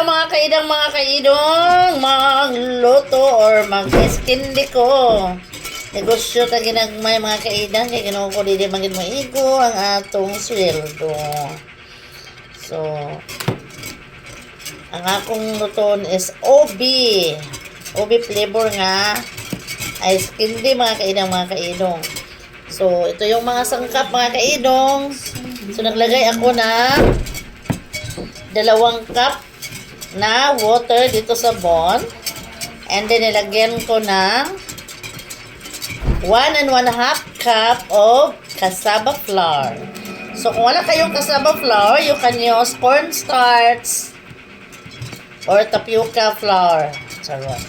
Hello mga kaidang mga kaidong, magluto or mag-skindi ko. Negosyo ta ginagmay mga kaidang, kaya ginawa ko dili magin mo igo ang atong sweldo. So, ang akong luton is OB. OB flavor nga ay skindi mga kaidang mga kaidong. So, ito yung mga sangkap mga kaidong. So, naglagay ako na 2 cup na water dito sa bon. And then, nilagyan ko ng 1 1/2 cup of cassava flour. So, kung wala kayong cassava flour, you can use cornstarch or tapioca flour. Charot.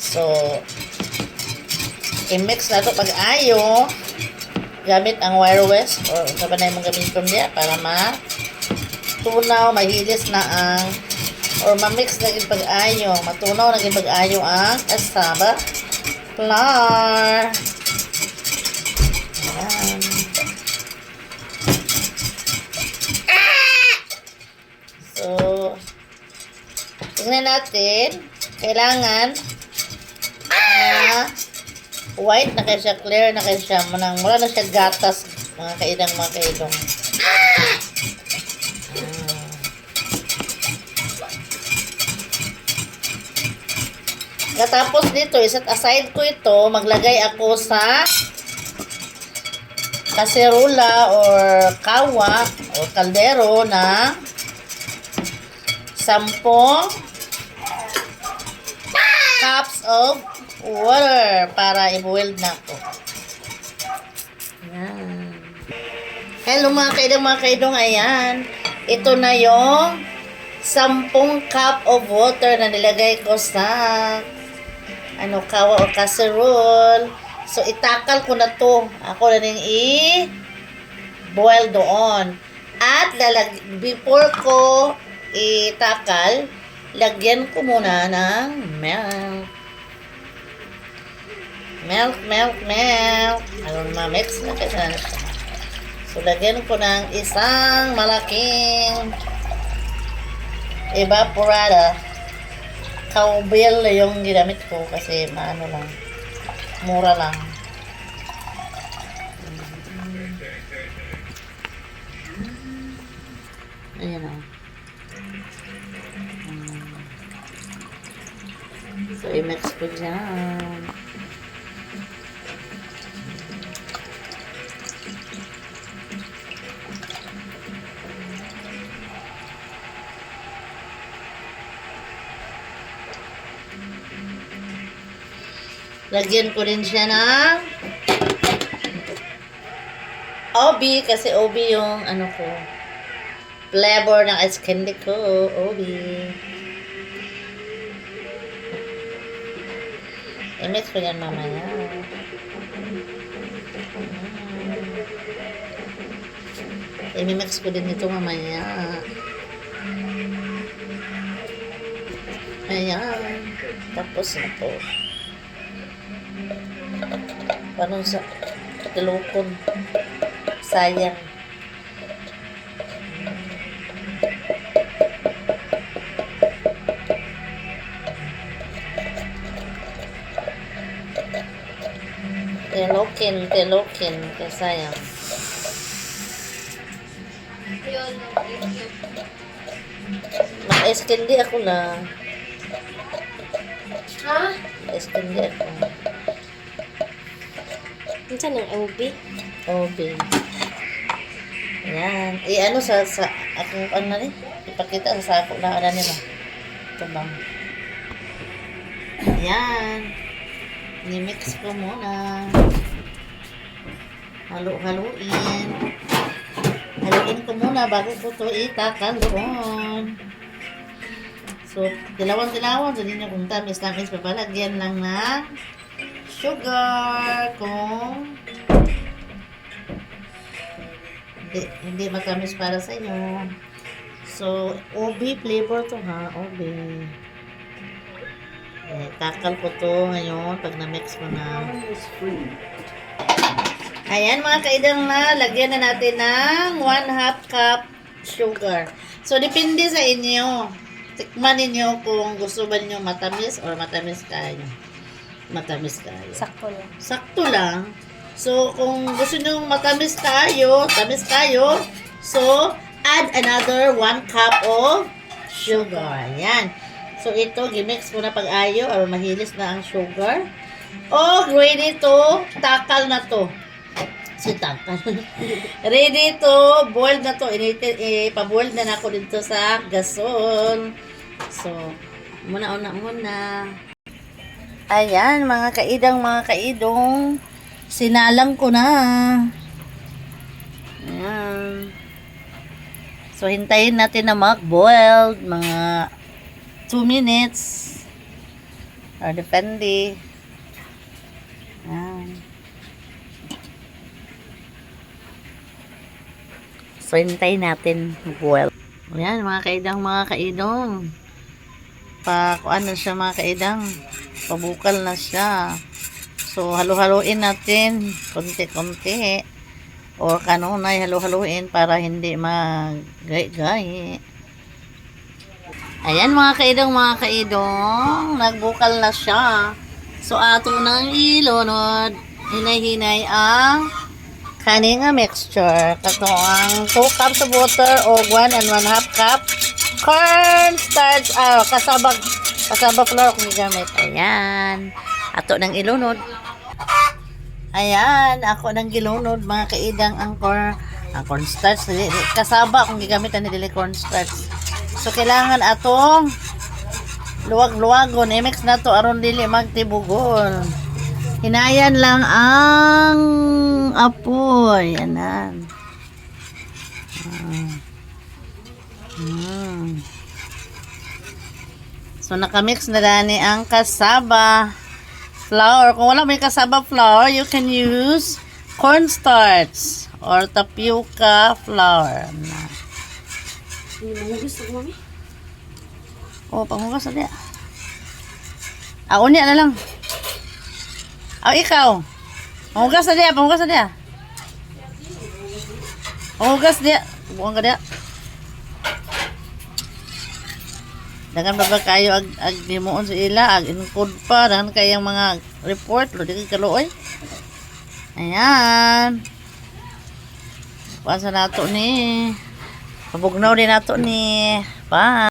So, i-mix na ito pag-ayo gamit ang wire whisk or kabanay mong gamitin niya para tunaw, mahilis na ang or ma-mix na gin pag-ayo, matunaw na gin pag-ayo ang cassava flour. Ayan. So, tingnan natin, kailangan white na kaya siya, clear na kaya siya, mula na siya gatas mga kaidang mga kaidong. Katapos dito, iset aside ko ito, maglagay ako sa kaserola or kawa o kaldero na 10 cups of water para i-boil na ito. Ayan. Hello mga kaidong, ayan. Ito na yung 10 cup of water na nilagay ko sa kawa o casserole. So, itakal ko na to. Ako na rin i-boil doon. At before ko itakal, lagyan ko muna ng milk. Milk. Ano ma-mix na kasi na siya. So, lagyan ko ng isang malaking evaporada. Cowbell yung ginamit ko kasi mura lang. Ayan o. So, i-mix ko dyan. Lagyan ko rin siya ng OB kasi OB yung ko flavor ng ice candy ko. OB. I-mix ko yan mamaya. I-mix ko din ito mamaya. Ayan. Tapos na to. Paano sa katilukon? Sayang. Tilukin. Kaya sayang. Mag-ice candy ako lang. Ha? Mag-ice candy ako. Saan ang OB? OB. Ayan. Sa akong ipakita sa sako na nila. Ito bang. Ayan. Ni-mix ko muna. Haluin ko muna bago ko ito itakal doon. So, dilawan. So, din kung tamis, papalagyan lang ng sugar kung hindi matamis para sa inyo. So, OB flavor to ha, OB. Takal ko to ngayon pag na-mix mo na. Ayan mga kaidang na, lagyan na natin ng 1/2 cup sugar. So, depende sa inyo. Tikman ninyo kung gusto ba niyo matamis or matamis kayo. Matamis kayo. Sakto lang. Sakto lang. So, kung gusto niyo matamis kayo, tamis kayo, so, add another 1 cup of sugar. Yan. So, ito, gimix ko na pag-ayo or mahilis na ang sugar. O, ready to, takal na to. Si takal. Ready to, boiled na to. Ipa-boiled na ako dito sa gasol. So, muna. Ayan, mga kaidong. Sinalang ko na. Ayan. So, hintayin natin na mag-boiled. Mga 2 minutes. Or depende. Ayan. So, hintayin natin mag-boil. Ayan, mga kaidong. Kuan na siya, mga kaidang. Pabukal na siya. So, halo-haloin natin. Konti-konti. O kanunay, halo-haloin para hindi mag-gay-gay. Ayan, mga kaidong. Nagbukal na siya. So, ato nang ilunod. Hinay-hinay ang kaning nga mixture. Kato ang 2 cups of water o 1 and 1/2 cup cornstarch. Kasaba flour kung gamit. Ayan. Ato nang ilunod. Ayan. Ako nang gilunod, mga kaidang ang cornstarch. Kasaba kung gigamit ang nilili cornstarch. So, kailangan atong luwag-luwagon. I-mix na to aron dili magtibugol. Hinayan lang ang apoy. Anan. So, nakamix na dani ang kasaba flour. Kung wala may kasaba flour, you can use cornstarch or tapioca flour. Panghugas na diya. Unya na lang. Ikaw. Panghugas na diya. Buong ka diya. Dagan ba kayo ag himuon sa ila, ag include pa, dagan kayang mga report, lo di kaluoy. Ayan. Pasa nato ni. Pabugnaw din nato ni. Bye.